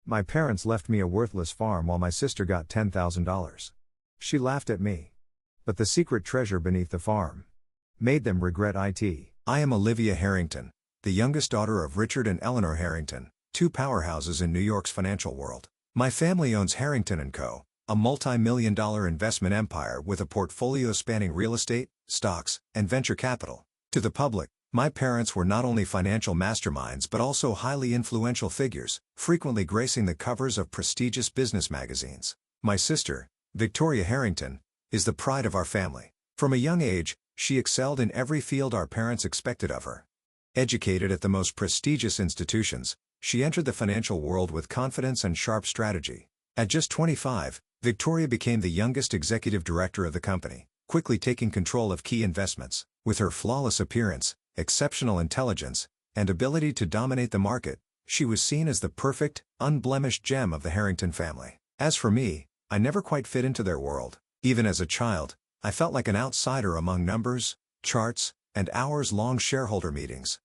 My parents left me a worthless farm while my sister got $10,000. She laughed at me. But the secret treasure beneath the farm made them regret it. I am Olivia Harrington, the youngest daughter of Richard and Eleanor Harrington, two powerhouses in New York's financial world. My family owns Harrington & Co., a multi-million-dollar investment empire with a portfolio spanning real estate, stocks, and venture capital. To the public, my parents were not only financial masterminds but also highly influential figures, frequently gracing the covers of prestigious business magazines. My sister, Victoria Harrington, is the pride of our family. From a young age, she excelled in every field our parents expected of her. Educated at the most prestigious institutions, she entered the financial world with confidence and sharp strategy. At just 25, Victoria became the youngest executive director of the company, quickly taking control of key investments. With her flawless appearance, exceptional intelligence, and ability to dominate the market, she was seen as the perfect, unblemished gem of the Harrington family. As for me, I never quite fit into their world. Even as a child, I felt like an outsider among numbers, charts, and hours-long shareholder meetings.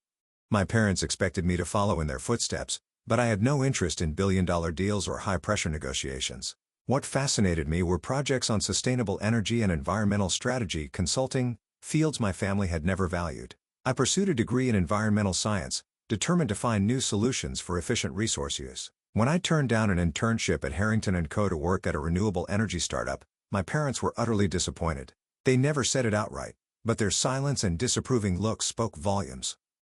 My parents expected me to follow in their footsteps, but I had no interest in billion-dollar deals or high-pressure negotiations. What fascinated me were projects on sustainable energy and environmental strategy consulting, fields my family had never valued. I pursued a degree in environmental science, determined to find new solutions for efficient resource use. When I turned down an internship at Harrington & Co. to work at a renewable energy startup, my parents were utterly disappointed. They never said it outright, but their silence and disapproving looks spoke volumes.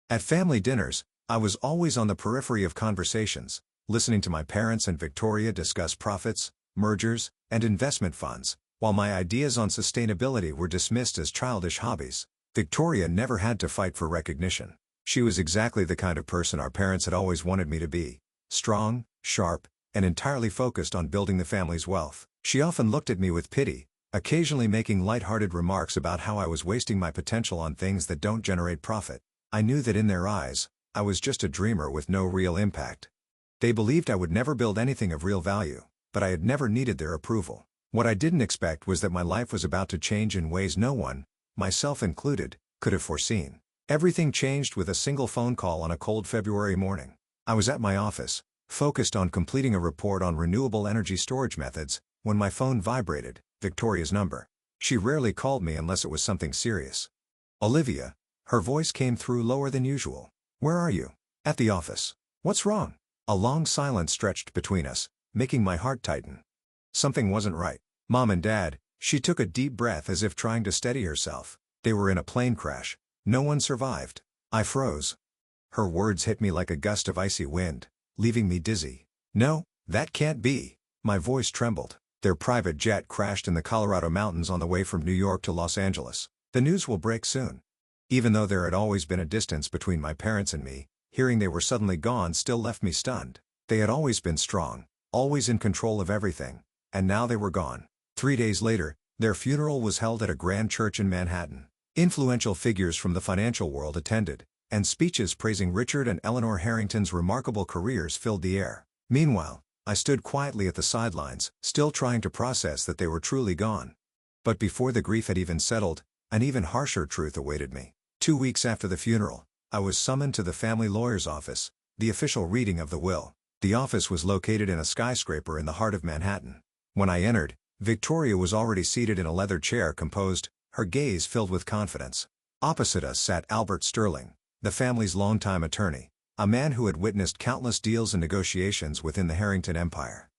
At family dinners, I was always on the periphery of conversations, listening to my parents and Victoria discuss profits, mergers, and investment funds, while my ideas on sustainability were dismissed as childish hobbies. Victoria never had to fight for recognition. She was exactly the kind of person our parents had always wanted me to be: strong, sharp, and entirely focused on building the family's wealth. She often looked at me with pity, occasionally making light-hearted remarks about how I was wasting my potential on things that don't generate profit. I knew that in their eyes, I was just a dreamer with no real impact. They believed I would never build anything of real value, but I had never needed their approval. What I didn't expect was that my life was about to change in ways no one, myself included, could have foreseen. Everything changed with a single phone call on a cold February morning. I was at my office, focused on completing a report on renewable energy storage methods, when my phone vibrated. Victoria's number. She rarely called me unless it was something serious. "Olivia." Her voice came through lower than usual. "Where are you?" "At the office." "What's wrong?" A long silence stretched between us, making my heart tighten. Something wasn't right. "Mom and Dad," she took a deep breath as if trying to steady herself. "They were in a plane crash. No one survived." I froze. Her words hit me like a gust of icy wind, leaving me dizzy. "No, that can't be." My voice trembled. "Their private jet crashed in the Colorado mountains on the way from New York to Los Angeles. The news will break soon." Even though there had always been a distance between my parents and me, hearing they were suddenly gone still left me stunned. They had always been strong, always in control of everything, and now they were gone. 3 days later, their funeral was held at a grand church in Manhattan. Influential figures from the financial world attended, and speeches praising Richard and Eleanor Harrington's remarkable careers filled the air. Meanwhile, I stood quietly at the sidelines, still trying to process that they were truly gone. But before the grief had even settled, an even harsher truth awaited me. 2 weeks after the funeral, I was summoned to the family lawyer's office, the official reading of the will. The office was located in a skyscraper in the heart of Manhattan. When I entered, Victoria was already seated in a leather chair, composed, her gaze filled with confidence. Opposite us sat Albert Sterling, the family's longtime attorney, a man who had witnessed countless deals and negotiations within the Harrington empire.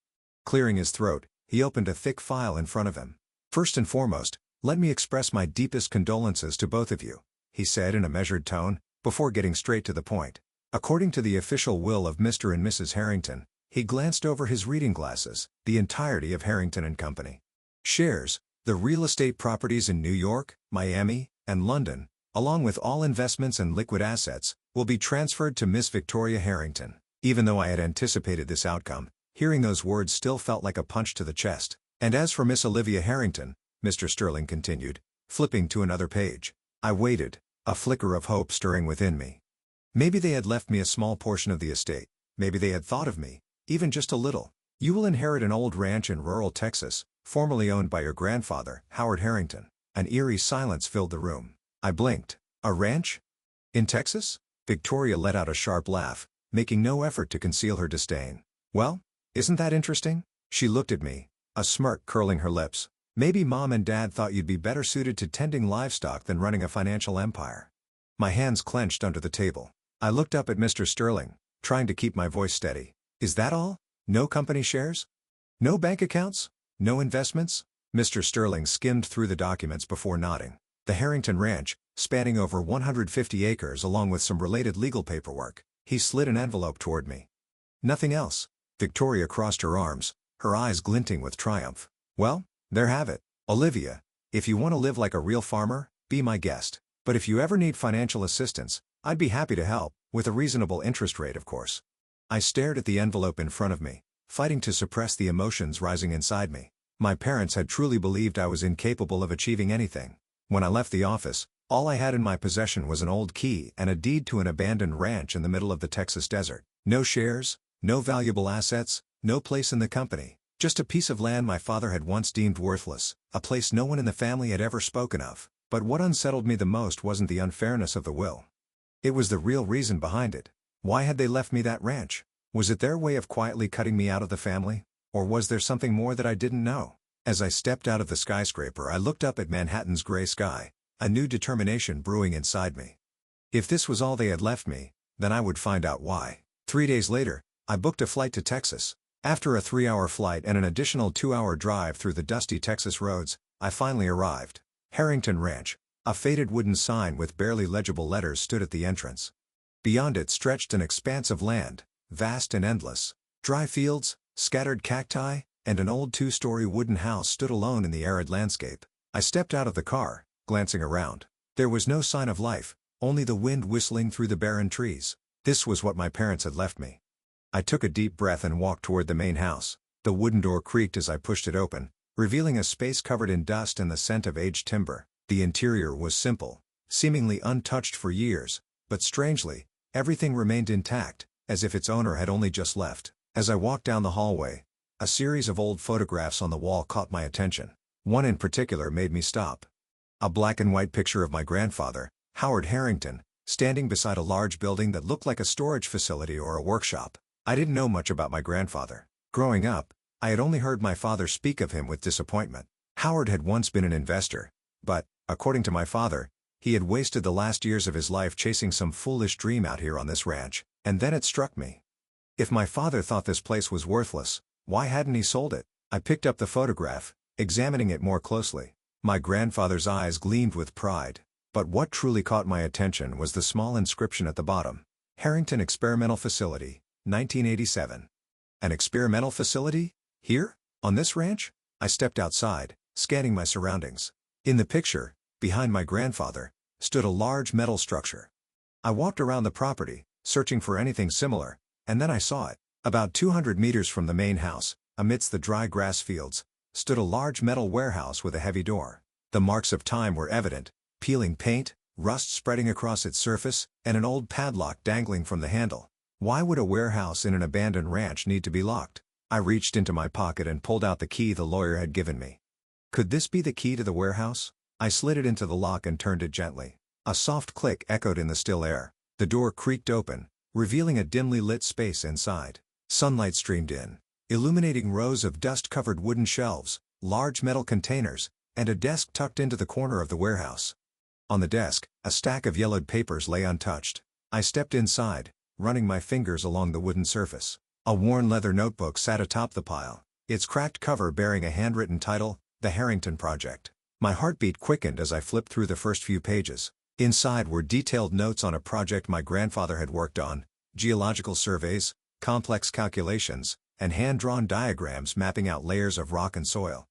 Clearing his throat, he opened a thick file in front of him. "First and foremost, let me express my deepest condolences to both of you," he said in a measured tone, before getting straight to the point. According to the official will of Mr. and Mrs. Harrington, he glanced over his reading glasses, the entirety of Harrington & Company shares, the real estate properties in New York, Miami, and London, along with all investments and liquid assets, will be transferred to Miss Victoria Harrington. Even though I had anticipated this outcome, hearing those words still felt like a punch to the chest. "And as for Miss Olivia Harrington," Mr. Sterling continued, flipping to another page. I waited, a flicker of hope stirring within me. Maybe they had left me a small portion of the estate. Maybe they had thought of me, even just a little. "You will inherit an old ranch in rural Texas, formerly owned by your grandfather, Howard Harrington." An eerie silence filled the room. I blinked. "A ranch? In Texas?" Victoria let out a sharp laugh, making no effort to conceal her disdain. "Well, Isn't that interesting? She looked at me, a smirk curling her lips. Maybe Mom and Dad thought you'd be better suited to tending livestock than running a financial empire. My hands clenched under the table. I looked up at Mr. Sterling, trying to keep my voice steady. Is that all? No company shares? No bank accounts? No investments? Mr. Sterling skimmed through the documents before nodding. The Harrington Ranch, spanning over 150 acres along with some related legal paperwork. He slid an envelope toward me. Nothing else. Victoria crossed her arms, her eyes glinting with triumph. Well, there have it. Olivia, if you want to live like a real farmer, be my guest. But if you ever need financial assistance, I'd be happy to help, with a reasonable interest rate of course. I stared at the envelope in front of me, fighting to suppress the emotions rising inside me. My parents had truly believed I was incapable of achieving anything. When I left the office, all I had in my possession was an old key and a deed to an abandoned ranch in the middle of the Texas desert. No shares, no valuable assets, no place in the company. Just a piece of land my father had once deemed worthless, a place no one in the family had ever spoken of. But what unsettled me the most wasn't the unfairness of the will. It was the real reason behind it. Why had they left me that ranch? Was it their way of quietly cutting me out of the family? Or was there something more that I didn't know? As I stepped out of the skyscraper, I looked up at Manhattan's gray sky, a new determination brewing inside me. If this was all they had left me, then I would find out why. 3 days later, I booked a flight to Texas. After a 3-hour flight and an additional 2-hour drive through the dusty Texas roads, I finally arrived. Harrington Ranch, a faded wooden sign with barely legible letters stood at the entrance. Beyond it stretched an expanse of land, vast and endless. Dry fields, scattered cacti, and an old 2-story wooden house stood alone in the arid landscape. I stepped out of the car, glancing around. There was no sign of life, only the wind whistling through the barren trees. This was what my parents had left me. I took a deep breath and walked toward the main house. The wooden door creaked as I pushed it open, revealing a space covered in dust and the scent of aged timber. The interior was simple, seemingly untouched for years, but strangely, everything remained intact, as if its owner had only just left. As I walked down the hallway, a series of old photographs on the wall caught my attention. One in particular made me stop. A black and white picture of my grandfather, Howard Harrington, standing beside a large building that looked like a storage facility or a workshop. I didn't know much about my grandfather. Growing up, I had only heard my father speak of him with disappointment. Howard had once been an investor, but, according to my father, he had wasted the last years of his life chasing some foolish dream out here on this ranch. And then it struck me. If my father thought this place was worthless, why hadn't he sold it? I picked up the photograph, examining it more closely. My grandfather's eyes gleamed with pride. But what truly caught my attention was the small inscription at the bottom. Harrington Experimental Facility, 1987. An experimental facility? Here? On this ranch? I stepped outside, scanning my surroundings. In the picture, behind my grandfather, stood a large metal structure. I walked around the property, searching for anything similar, and then I saw it. About 200 meters from the main house, amidst the dry grass fields, stood a large metal warehouse with a heavy door. The marks of time were evident, peeling paint, rust spreading across its surface, and an old padlock dangling from the handle. Why would a warehouse in an abandoned ranch need to be locked? I reached into my pocket and pulled out the key the lawyer had given me. Could this be the key to the warehouse? I slid it into the lock and turned it gently. A soft click echoed in the still air. The door creaked open, revealing a dimly lit space inside. Sunlight streamed in, illuminating rows of dust-covered wooden shelves, large metal containers, and a desk tucked into the corner of the warehouse. On the desk, a stack of yellowed papers lay untouched. I stepped inside, running my fingers along the wooden surface. A worn leather notebook sat atop the pile, its cracked cover bearing a handwritten title, The Harrington Project. My heartbeat quickened as I flipped through the first few pages. Inside were detailed notes on a project my grandfather had worked on, geological surveys, complex calculations, and hand-drawn diagrams mapping out layers of rock and soil.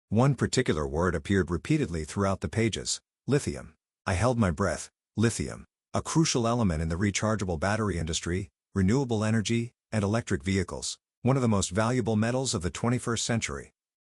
One particular word appeared repeatedly throughout the pages: lithium. I held my breath. Lithium, a crucial element in the rechargeable battery industry, renewable energy, and electric vehicles, one of the most valuable metals of the 21st century.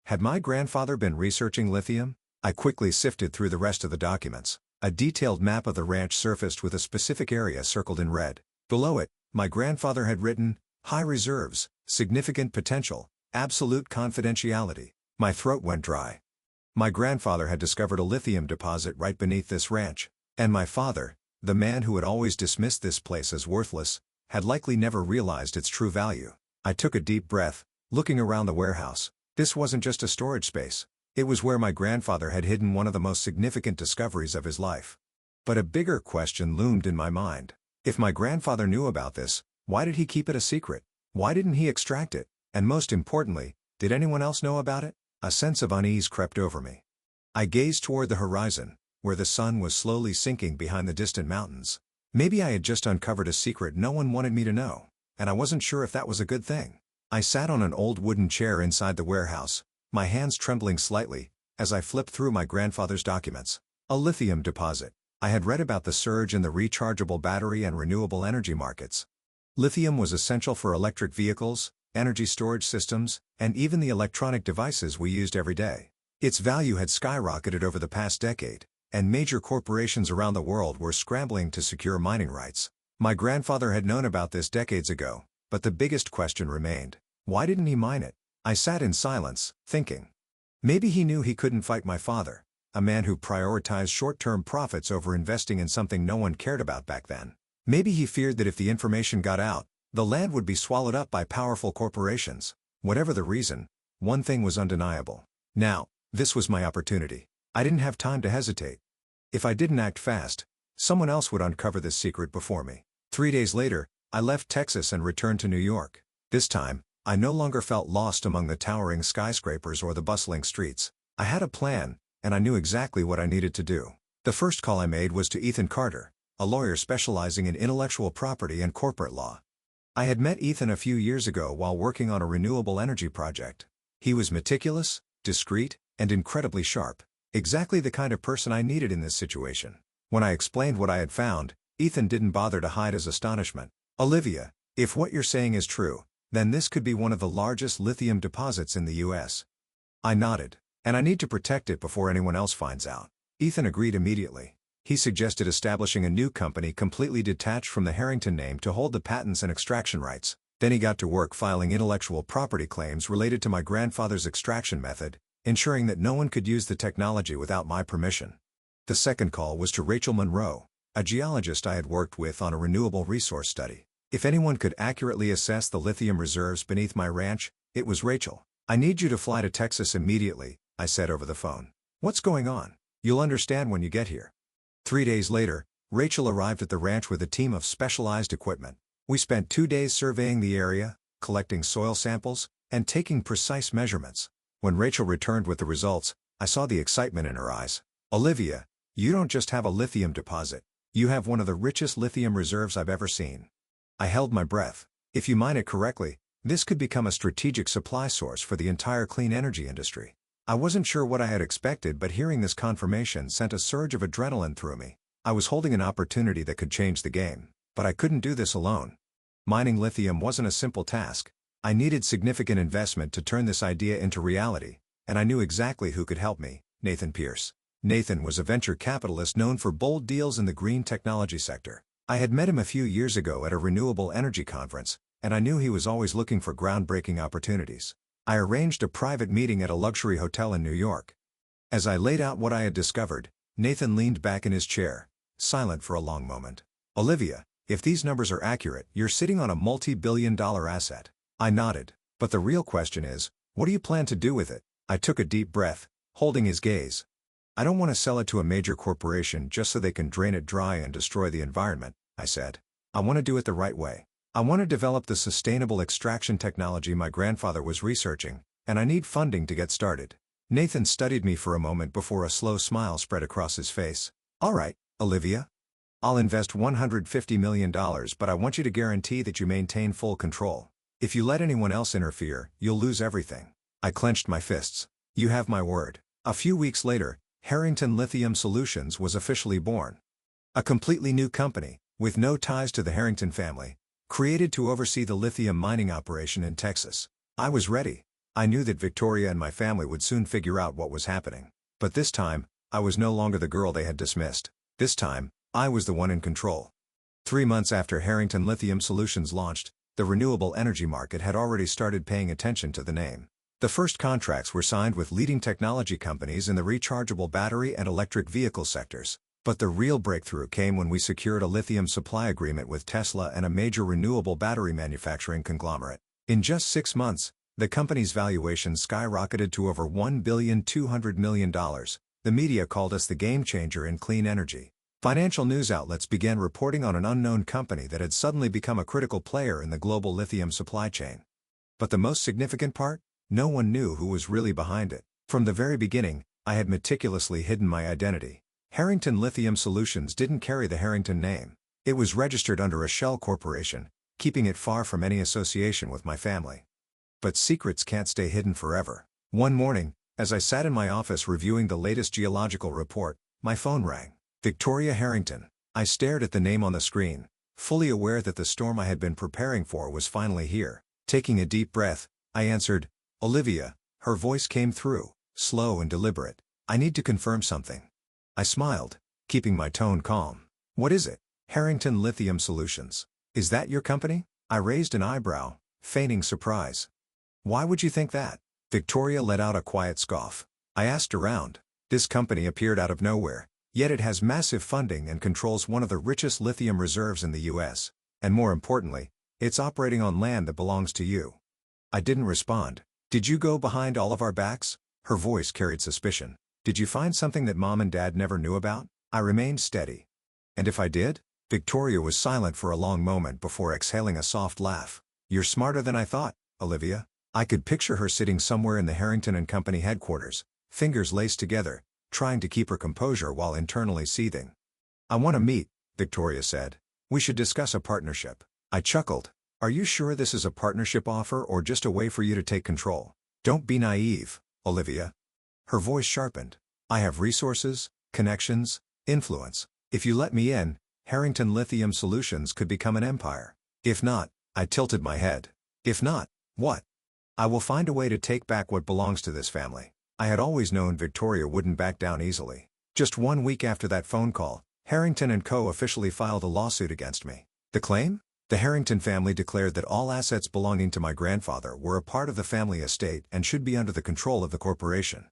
Had my grandfather been researching lithium? I quickly sifted through the rest of the documents. A detailed map of the ranch surfaced with a specific area circled in red. Below it, my grandfather had written, high reserves, significant potential, absolute confidentiality. My throat went dry. My grandfather had discovered a lithium deposit right beneath this ranch, and my father, the man who had always dismissed this place as worthless, had likely never realized its true value. I took a deep breath, Looking around the warehouse, this wasn't just a storage space. It was where my grandfather had hidden one of the most significant discoveries of his life. But a bigger question loomed in my mind. If my grandfather knew about this, why did he keep it a secret? Why didn't he extract it? And most importantly, did anyone else know about it? A sense of unease crept over me. I gazed toward the horizon, where the sun was slowly sinking behind the distant mountains. Maybe I had just uncovered a secret no one wanted me to know, and I wasn't sure if that was a good thing. I sat on an old wooden chair inside the warehouse, my hands trembling slightly, as I flipped through my grandfather's documents. A lithium deposit. I had read about the surge in the rechargeable battery and renewable energy markets. Lithium was essential for electric vehicles, energy storage systems, and even the electronic devices we used every day. Its value had skyrocketed over the past decade, and major corporations around the world were scrambling to secure mining rights. My grandfather had known about this decades ago, but the biggest question remained. Why didn't he mine it? I sat in silence, thinking. Maybe he knew he couldn't fight my father, a man who prioritized short-term profits over investing in something no one cared about back then. Maybe he feared that if the information got out, the land would be swallowed up by powerful corporations. Whatever the reason, one thing was undeniable. Now, this was my opportunity. I didn't have time to hesitate. If I didn't act fast, someone else would uncover this secret before me. 3 days later, I left Texas and returned to New York. This time, I no longer felt lost among the towering skyscrapers or the bustling streets. I had a plan, and I knew exactly what I needed to do. The first call I made was to Ethan Carter, a lawyer specializing in intellectual property and corporate law. I had met Ethan a few years ago while working on a renewable energy project. He was meticulous, discreet, and incredibly sharp. Exactly the kind of person I needed in this situation. When I explained what I had found, Ethan didn't bother to hide his astonishment. Olivia, if what you're saying is true, then this could be one of the largest lithium deposits in the U.S. I nodded. And I need to protect it before anyone else finds out. Ethan agreed immediately. He suggested establishing a new company completely detached from the Harrington name to hold the patents and extraction rights. Then he got to work filing intellectual property claims related to my grandfather's extraction method, ensuring that no one could use the technology without my permission. The second call was to Rachel Monroe, a geologist I had worked with on a renewable resource study. If anyone could accurately assess the lithium reserves beneath my ranch, it was Rachel. I need you to fly to Texas immediately, I said over the phone. What's going on? You'll understand when you get here. 3 days later, Rachel arrived at the ranch with a team of specialized equipment. We spent 2 days surveying the area, collecting soil samples, and taking precise measurements. When Rachel returned with the results, I saw the excitement in her eyes. Olivia, you don't just have a lithium deposit, you have one of the richest lithium reserves I've ever seen. I held my breath. If you mine it correctly, this could become a strategic supply source for the entire clean energy industry. I wasn't sure what I had expected, but hearing this confirmation sent a surge of adrenaline through me. I was holding an opportunity that could change the game, but I couldn't do this alone. Mining lithium wasn't a simple task. I needed significant investment to turn this idea into reality, and I knew exactly who could help me: Nathan Pierce. Nathan was a venture capitalist known for bold deals in the green technology sector. I had met him a few years ago at a renewable energy conference, and I knew he was always looking for groundbreaking opportunities. I arranged a private meeting at a luxury hotel in New York. As I laid out what I had discovered, Nathan leaned back in his chair, silent for a long moment. Olivia, if these numbers are accurate, you're sitting on a multi-billion-dollar asset. I nodded. But the real question is, what do you plan to do with it? I took a deep breath, holding his gaze. I don't want to sell it to a major corporation just so they can drain it dry and destroy the environment, I said. I want to do it the right way. I want to develop the sustainable extraction technology my grandfather was researching, and I need funding to get started. Nathan studied me for a moment before a slow smile spread across his face. All right, Olivia. I'll invest $150 million, but I want you to guarantee that you maintain full control. If you let anyone else interfere, you'll lose everything. I clenched my fists. You have my word. A few weeks later, Harrington Lithium Solutions was officially born. A completely new company, with no ties to the Harrington family, created to oversee the lithium mining operation in Texas. I was ready. I knew that Victoria and my family would soon figure out what was happening. But this time, I was no longer the girl they had dismissed. This time, I was the one in control. 3 months after Harrington Lithium Solutions launched, the renewable energy market had already started paying attention to the name. The first contracts were signed with leading technology companies in the rechargeable battery and electric vehicle sectors. But the real breakthrough came when we secured a lithium supply agreement with Tesla and a major renewable battery manufacturing conglomerate. In just 6 months, The company's valuation skyrocketed to over $1.2 billion. The media called us the game changer in clean energy. Financial news outlets began reporting on an unknown company that had suddenly become a critical player in the global lithium supply chain. But the most significant part? No one knew who was really behind it. From the very beginning, I had meticulously hidden my identity. Harrington Lithium Solutions didn't carry the Harrington name. It was registered under a shell corporation, keeping it far from any association with my family. But secrets can't stay hidden forever. One morning, as I sat in my office reviewing the latest geological report, my phone rang. Victoria Harrington. I stared at the name on the screen, fully aware that the storm I had been preparing for was finally here. Taking a deep breath, I answered, "Olivia." Her voice came through, slow and deliberate. "I need to confirm something." I smiled, keeping my tone calm. "What is it?" "Harrington Lithium Solutions. Is that your company?" I raised an eyebrow, feigning surprise. "Why would you think that?" Victoria let out a quiet scoff. I asked around. This company appeared out of nowhere, yet it has massive funding and controls one of the richest lithium reserves in the US. And more importantly, it's operating on land that belongs to you. I didn't respond. "Did you go behind all of our backs?" Her voice carried suspicion. "Did you find something that Mom and Dad never knew about?" I remained steady. "And if I did?" Victoria was silent for a long moment before exhaling a soft laugh. "You're smarter than I thought, Olivia." I could picture her sitting somewhere in the Harrington and Company headquarters, fingers laced together, trying to keep her composure while internally seething. "I want to meet," Victoria said. "We should discuss a partnership." I chuckled. "Are you sure this is a partnership offer or just a way for you to take control?" "Don't be naive, Olivia." Her voice sharpened. "I have resources, connections, influence. If you let me in, Harrington Lithium Solutions could become an empire. If not," I tilted my head. "If not, what?" "I will find a way to take back what belongs to this family." I had always known Victoria wouldn't back down easily. Just 1 week after that phone call, Harrington & Co. officially filed a lawsuit against me. The claim? The Harrington family declared that all assets belonging to my grandfather were a part of the family estate and should be under the control of the corporation.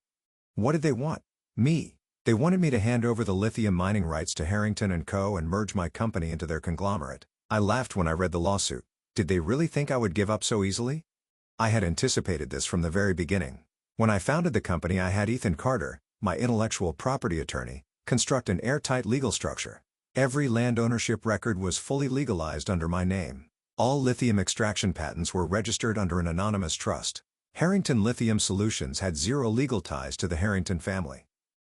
What did they want? Me. They wanted me to hand over the lithium mining rights to Harrington & Co. and merge my company into their conglomerate. I laughed when I read the lawsuit. Did they really think I would give up so easily? I had anticipated this from the very beginning. When I founded the company, I had Ethan Carter, my intellectual property attorney, construct an airtight legal structure. Every land ownership record was fully legalized under my name. All lithium extraction patents were registered under an anonymous trust. Harrington Lithium Solutions had zero legal ties to the Harrington family.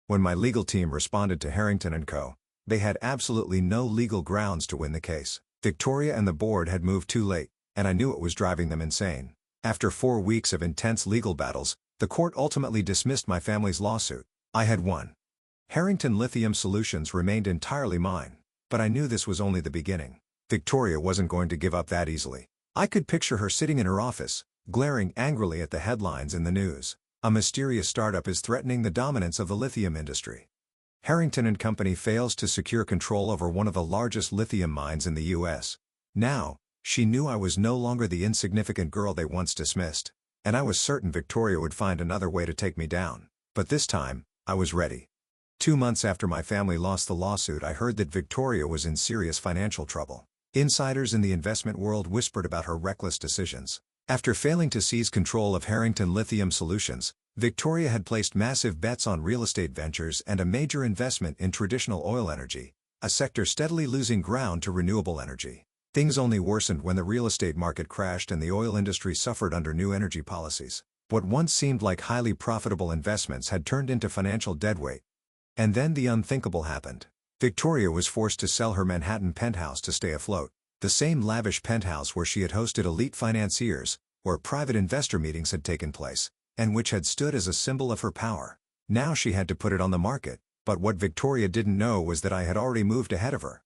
When my legal team responded to Harrington & Co., they had absolutely no legal grounds to win the case. Victoria and the board had moved too late, and I knew it was driving them insane. After 4 weeks of intense legal battles, the court ultimately dismissed my family's lawsuit. I had won. Harrington Lithium Solutions remained entirely mine, but I knew this was only the beginning. Victoria wasn't going to give up that easily. I could picture her sitting in her office, glaring angrily at the headlines in the news. A mysterious startup is threatening the dominance of the lithium industry. Harrington & Company fails to secure control over one of the largest lithium mines in the US. Now, she knew I was no longer the insignificant girl they once dismissed, and I was certain Victoria would find another way to take me down. But this time, I was ready. 2 months after my family lost the lawsuit, I heard that Victoria was in serious financial trouble. Insiders in the investment world whispered about her reckless decisions. After failing to seize control of Harrington Lithium Solutions, Victoria had placed massive bets on real estate ventures and a major investment in traditional oil energy, a sector steadily losing ground to renewable energy. Things only worsened when the real estate market crashed and the oil industry suffered under new energy policies. What once seemed like highly profitable investments had turned into financial deadweight. And then the unthinkable happened. Victoria was forced to sell her Manhattan penthouse to stay afloat. The same lavish penthouse where she had hosted elite financiers, where private investor meetings had taken place, and which had stood as a symbol of her power. Now she had to put it on the market, but what Victoria didn't know was that I had already moved ahead of her.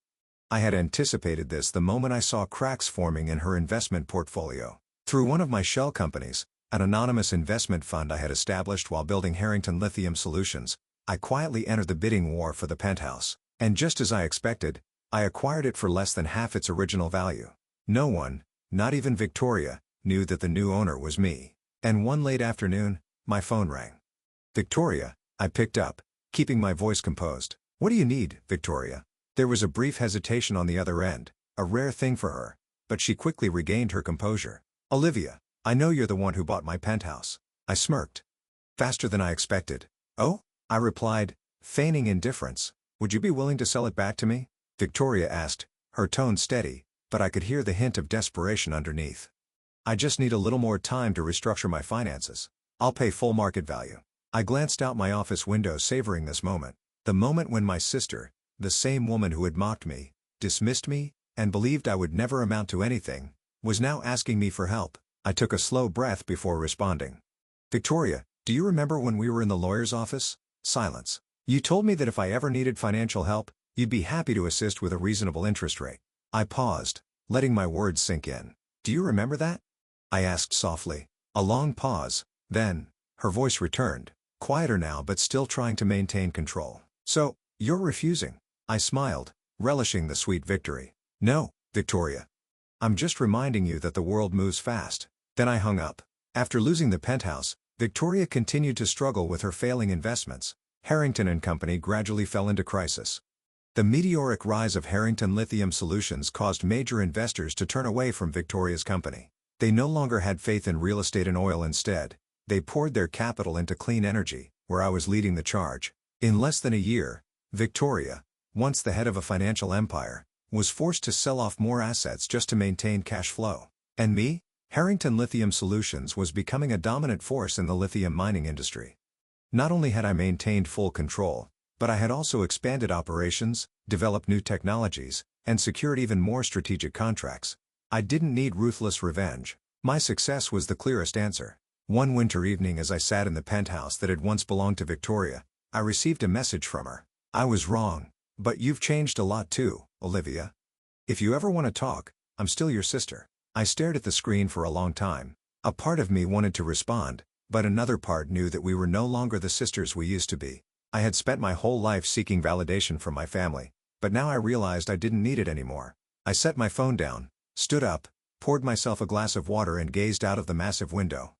I had anticipated this the moment I saw cracks forming in her investment portfolio. Through one of my shell companies, an anonymous investment fund I had established while building Harrington Lithium Solutions, I quietly entered the bidding war for the penthouse. And just as I expected, I acquired it for less than half its original value. No one, not even Victoria, knew that the new owner was me. And one late afternoon, my phone rang. "Victoria," I picked up, keeping my voice composed. "What do you need, Victoria?" There was a brief hesitation on the other end, a rare thing for her, but she quickly regained her composure. "Olivia, I know you're the one who bought my penthouse. I smirked. Faster than I expected. Oh? I replied, feigning indifference. Would you be willing to sell it back to me? Victoria asked, her tone steady, but I could hear the hint of desperation underneath. I just need a little more time to restructure my finances. I'll pay full market value. I glanced out my office window, savoring this moment. The moment when my sister, the same woman who had mocked me, dismissed me, and believed I would never amount to anything, was now asking me for help. I took a slow breath before responding. Victoria, do you remember when we were in the lawyer's office? Silence. You told me that if I ever needed financial help, you'd be happy to assist with a reasonable interest rate. I paused, letting my words sink in. Do you remember that? I asked softly. A long pause, then, her voice returned, quieter now but still trying to maintain control. So, you're refusing? I smiled, relishing the sweet victory. No, Victoria. I'm just reminding you that the world moves fast. Then I hung up. After losing the penthouse, Victoria continued to struggle with her failing investments. Harrington & Company gradually fell into crisis. The meteoric rise of Harrington Lithium Solutions caused major investors to turn away from Victoria's company. They no longer had faith in real estate and oil. Instead, they poured their capital into clean energy, where I was leading the charge. In less than a year, Victoria, once the head of a financial empire, was forced to sell off more assets just to maintain cash flow. And me? Harrington Lithium Solutions was becoming a dominant force in the lithium mining industry. Not only had I maintained full control, but I had also expanded operations, developed new technologies, and secured even more strategic contracts. I didn't need ruthless revenge. My success was the clearest answer. One winter evening, as I sat in the penthouse that had once belonged to Victoria, I received a message from her. I was wrong, but you've changed a lot too, Olivia. If you ever want to talk, I'm still your sister. I stared at the screen for a long time. A part of me wanted to respond, but another part knew that we were no longer the sisters we used to be. I had spent my whole life seeking validation from my family, but now I realized I didn't need it anymore. I set my phone down, stood up, poured myself a glass of water and gazed out of the massive window.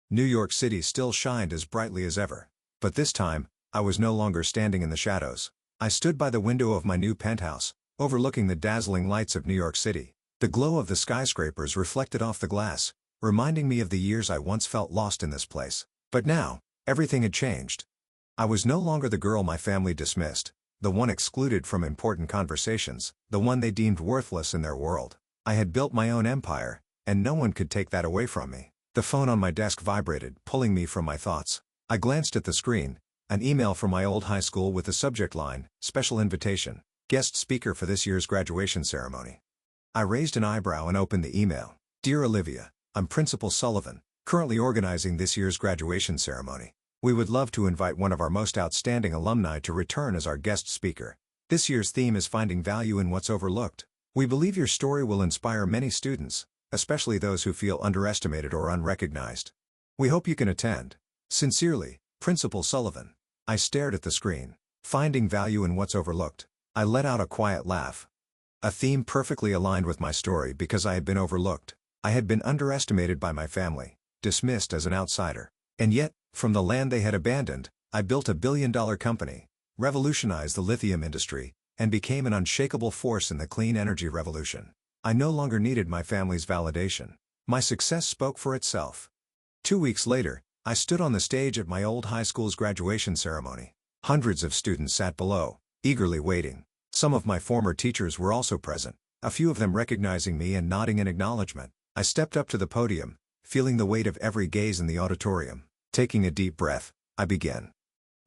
New York City still shined as brightly as ever. But this time, I was no longer standing in the shadows. I stood by the window of my new penthouse, overlooking the dazzling lights of New York City. The glow of the skyscrapers reflected off the glass, reminding me of the years I once felt lost in this place. But now, everything had changed. I was no longer the girl my family dismissed, the one excluded from important conversations, the one they deemed worthless in their world. I had built my own empire, and no one could take that away from me. The phone on my desk vibrated, pulling me from my thoughts. I glanced at the screen, an email from my old high school with the subject line, "Special Invitation, Guest Speaker for this year's graduation ceremony." I raised an eyebrow and opened the email. "Dear Olivia, I'm Principal Sullivan, currently organizing this year's graduation ceremony. We would love to invite one of our most outstanding alumni to return as our guest speaker. This year's theme is finding value in what's overlooked. We believe your story will inspire many students, especially those who feel underestimated or unrecognized. We hope you can attend. Sincerely, Principal Sullivan." I stared at the screen. Finding value in what's overlooked. I let out a quiet laugh. A theme perfectly aligned with my story because I had been overlooked. I had been underestimated by my family, dismissed as an outsider. And yet, from the land they had abandoned, I built $1 billion company, revolutionized the lithium industry, and became an unshakable force in the clean energy revolution. I no longer needed my family's validation. My success spoke for itself. 2 weeks later, I stood on the stage at my old high school's graduation ceremony. Hundreds of students sat below, eagerly waiting. Some of my former teachers were also present, a few of them recognizing me and nodding in acknowledgement. I stepped up to the podium, feeling the weight of every gaze in the auditorium. Taking a deep breath, I began.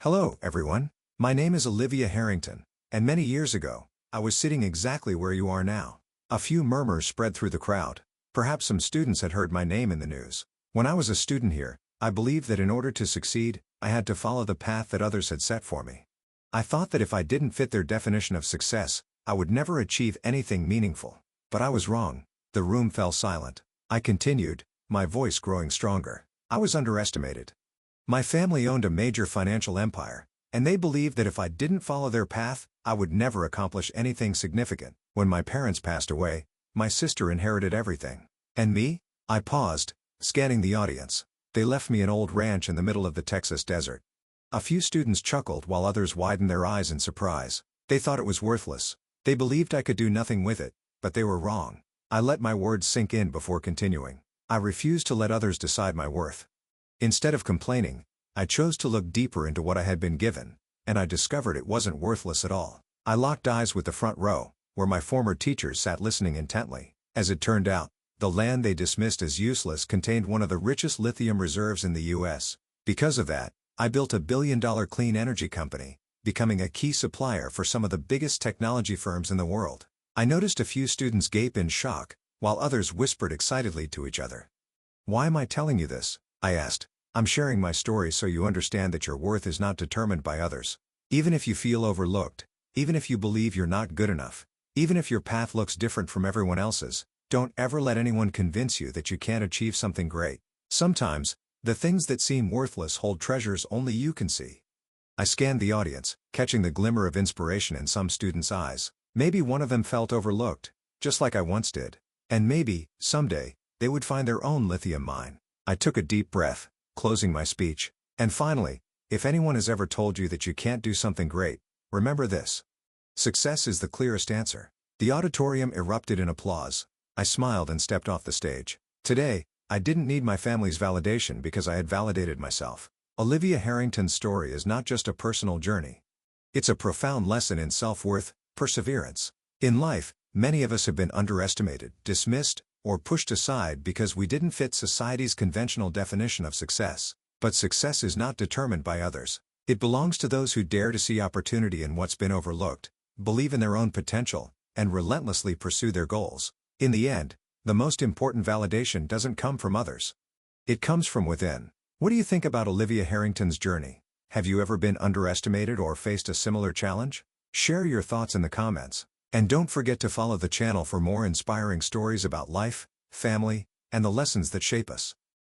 "Hello, everyone. My name is Olivia Harrington, and many years ago, I was sitting exactly where you are now." A few murmurs spread through the crowd. Perhaps some students had heard my name in the news. When I was a student here, I believed that in order to succeed, I had to follow the path that others had set for me. I thought that if I didn't fit their definition of success, I would never achieve anything meaningful. But I was wrong. The room fell silent. I continued, my voice growing stronger. I was underestimated. My family owned a major financial empire, and they believed that if I didn't follow their path, I would never accomplish anything significant. When my parents passed away, my sister inherited everything. And me? I paused, scanning the audience. They left me an old ranch in the middle of the Texas desert. A few students chuckled while others widened their eyes in surprise. They thought it was worthless. They believed I could do nothing with it, but they were wrong. I let my words sink in before continuing. I refused to let others decide my worth. Instead of complaining, I chose to look deeper into what I had been given, and I discovered it wasn't worthless at all. I locked eyes with the front row, where my former teachers sat listening intently. As it turned out, the land they dismissed as useless contained one of the richest lithium reserves in the U.S. Because of that, I built a billion-dollar clean energy company, becoming a key supplier for some of the biggest technology firms in the world. I noticed a few students gape in shock, while others whispered excitedly to each other. "Why am I telling you this?" I asked. "I'm sharing my story so you understand that your worth is not determined by others. Even if you feel overlooked, even if you believe you're not good enough, even if your path looks different from everyone else's, don't ever let anyone convince you that you can't achieve something great. Sometimes, the things that seem worthless hold treasures only you can see." I scanned the audience, catching the glimmer of inspiration in some students' eyes. Maybe one of them felt overlooked, just like I once did. And maybe, someday, they would find their own lithium mine. I took a deep breath, closing my speech. And finally, if anyone has ever told you that you can't do something great, remember this. Success is the clearest answer. The auditorium erupted in applause. I smiled and stepped off the stage. Today, I didn't need my family's validation because I had validated myself. Olivia Harrington's story is not just a personal journey. It's a profound lesson in self-worth, perseverance. In life, many of us have been underestimated, dismissed, or pushed aside because we didn't fit society's conventional definition of success. But success is not determined by others. It belongs to those who dare to see opportunity in what's been overlooked, believe in their own potential, and relentlessly pursue their goals. In the end, the most important validation doesn't come from others. It comes from within. What do you think about Olivia Harrington's journey? Have you ever been underestimated or faced a similar challenge? Share your thoughts in the comments. And don't forget to follow the channel for more inspiring stories about life, family, and the lessons that shape us.